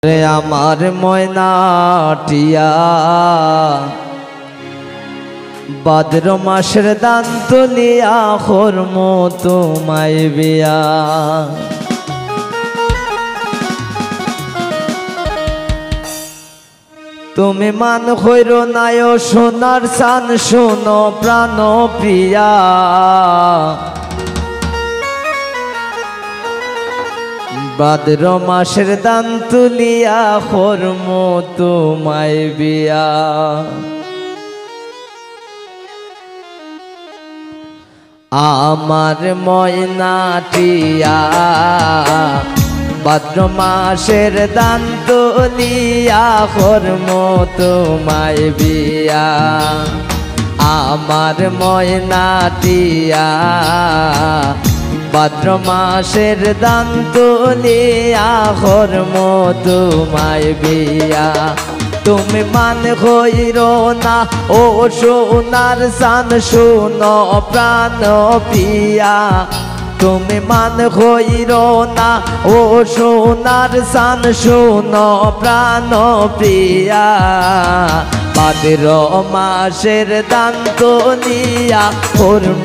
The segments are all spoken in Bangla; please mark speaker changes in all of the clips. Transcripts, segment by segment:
Speaker 1: রে আমার ময়নাটিয়া ভাদ্র মাসের দান তুলিয়া করম তোমায় বিয়া। তুমি মান হইর নায় সোনার সান শোনো প্রাণ প্রিয়া। ভাদ্র মাসের দান তুলিয়া করম তোমায় বিয়া। আমার ময়নাটিয়া ভাদ্র মাসের দান তুলিয়া করম তোমায় বিয়া। আমার ময়নাটিয়া ভাদ্র মাসের দান তুলিয়া করম তোমায় বিয়া। তুমি মান হইর না ও সোনার সান শোনো প্রাণ প্রিয়া। তুমি মান হইর না ও সোনার সান শোনো প্রাণ প্রিয়া। ভাদ্র মাসের দান তুলিয়া করম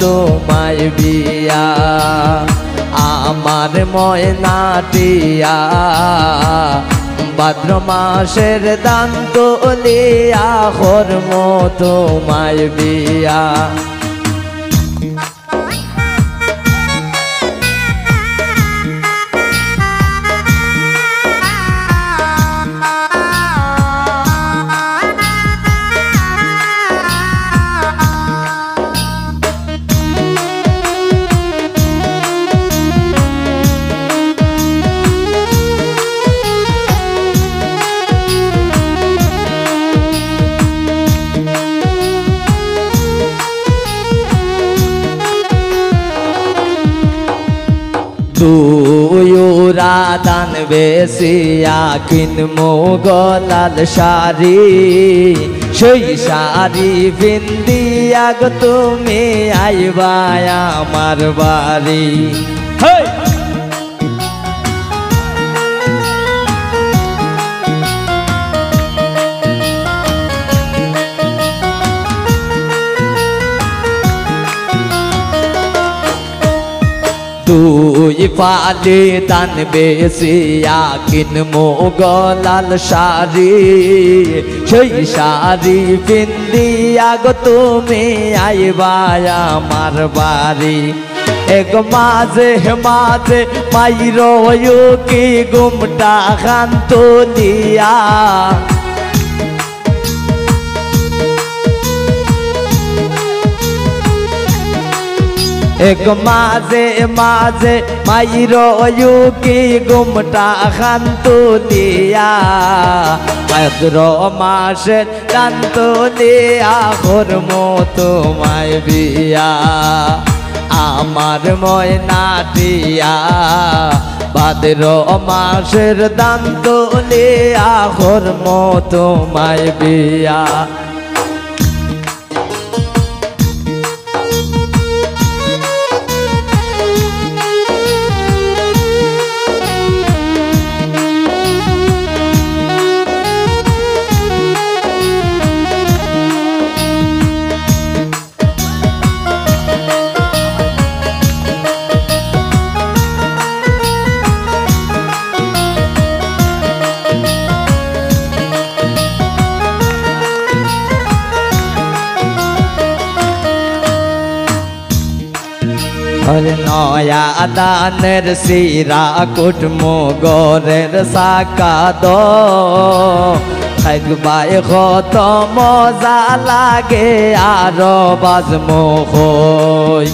Speaker 1: তোমায় বিয়া। আমার ময়নাটিয়া ভাদ্র মাসের দান তুলিয়া করম তোমায় বিয়া। তুইরা দান বেশিয়া কিনমো গলাল শাড়ি। সেই শাড়ি পিন্দিয়া গো তুমি আইবা আমার বাড়ি। তুই পালে দান বেশিয়া কিনমো গলাল শাড়ি। সেই শাড়ি পিন্দিয়া গো তুমি আইবা আমার বাড়ি। এক মাঝে মাঝে মাইর কি গুমটা খান তুলিয়া। এক মাঝে মাঝে মাইর কি গুমটা খান তুলিয়া। ভাদ্র মাসের দান তুলিয়া করম তোমায় বিয়া। আমার ময়নাটিয়া ভাদ্র মাসের দান তুলিয়া করম তোমায় বিয়া। নয়া দানের শিরা কুটমো গরের সাকা দো। থাকবাই কত মজা লাগে আর বাজমো হই।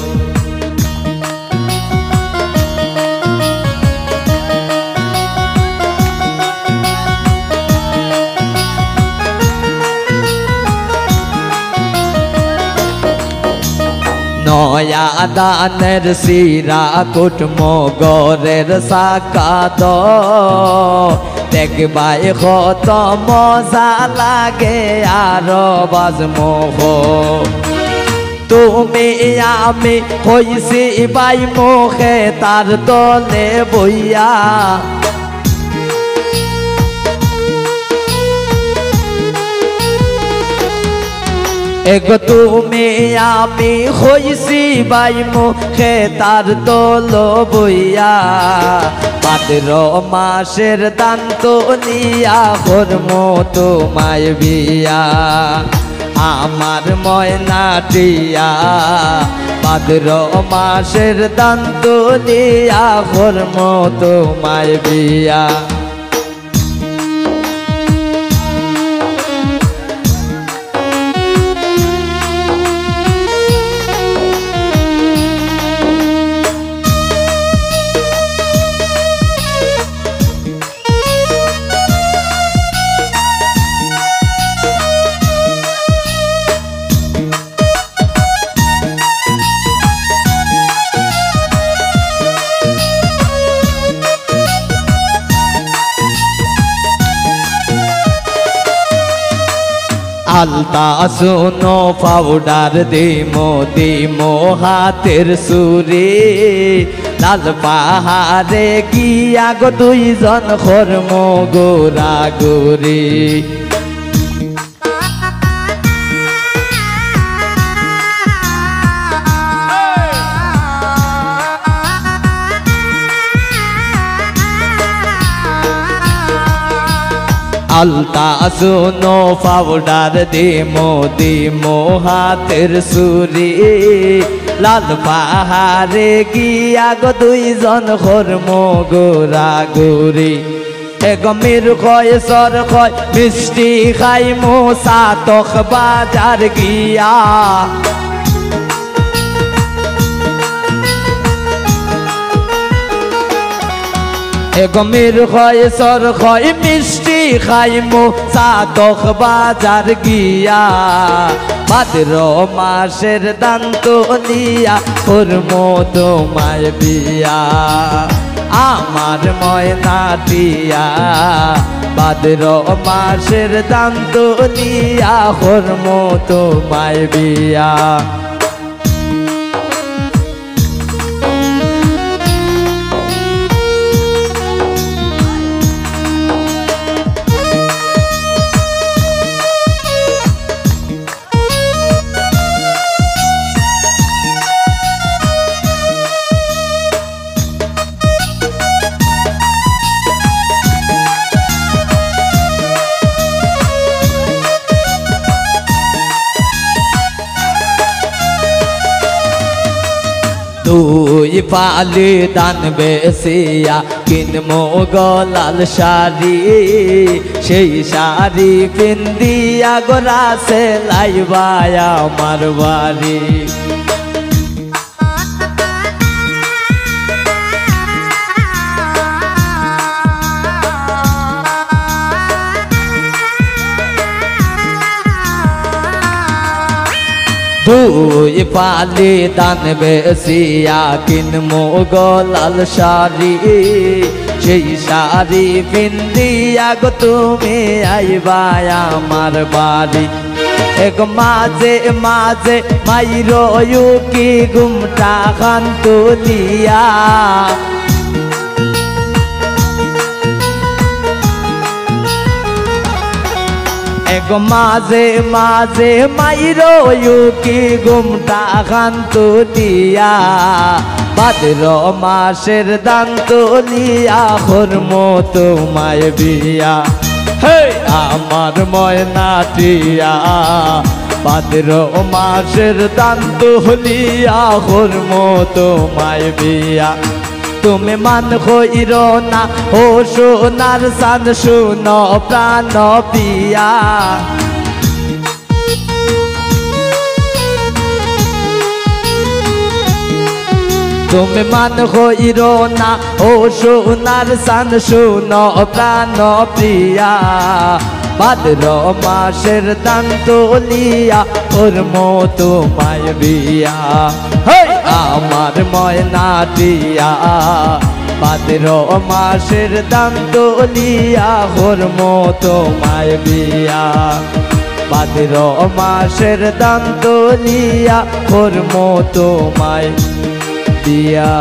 Speaker 1: নয়া দানের শিরা কুটমো গরের সাকা দো। দেখবাই কত মজা লাগে আর বাজমো হই। তুমি আমি হইছি বাই মুখে তার তলে বইয়া। এগো তুমি আমি হইছি বাই মুখে তার তোল বইয়া ভাদ্র মাসের দান্ত নিয়া করম তোমায় বিয়া আমার ময়নাটিয়া ভাদ্র মাসের দান্ত নিয়া করম তোমায় বিয়া আলতা শোনো পাউডার দিমো হাতের সুরে লাল পাহাড়ে গিয়া গো দুইজন কর্ম গোরা গোরে আলতা শোনো পাউডার দিমো হাতের সুরে লাল পাহাড়ে গিয়া গো দুইজন কর্ম গোরা গোরে গমের কয় সর কয় মিষ্টি খাইমো সাতক বাজার গিয়া গমের হয় সর হয় মিষ্টি খাইমো সাতক বাজার গিয়া ভাদ্র মাসের দান্ত নিয়া করম তোমায় বিয়া আমার ময়নাটিয়া ভাদ্র মাসের দান্ত নিয়া করম তোমায় বিয়া দুই পালি দান বেসিয়া কিনমো গলাল শাড়ি সেই শাড়ি পিন্দিয়া গোরা সে লাইবাই আমার বাড়ি দুই পালি দান বেসিয়া কিনমো গলাল শাড়ি সেই শাড়ি পিন্দিয়া গো তুমি আইবা আমার বাড়ি এক মাঝে মাঝে মাইরো কি ঘুমটা খান তুলিয়া এক মাঝে মাঝে মাইরো কি ঘুমটা খান তুলিয়া ভাদ্র মাসের দান্ত নিয়া করম তোমায় বিয়া হে আমার ময়নাটিয়া ভাদ্র মাসের দান্ত নিয়া করম তোমায় বিয়া তুমি মান হইর না ও সোনার সান শুনো প্রাণ পিয়া তুমি মান হইর না ও সোনার সান শুনো প্রাণ প্রিয়া ভাদ্র মাসের দান্ত লিয়া করম তোমায় বিয়া আমার ময়নাটিয়া ভাদ্র মাসের দান্ত লিয়া করম তোমায় বিয়া ভাদ্র মাসের দান্ত লিয়া করম তোমায় বিয়া।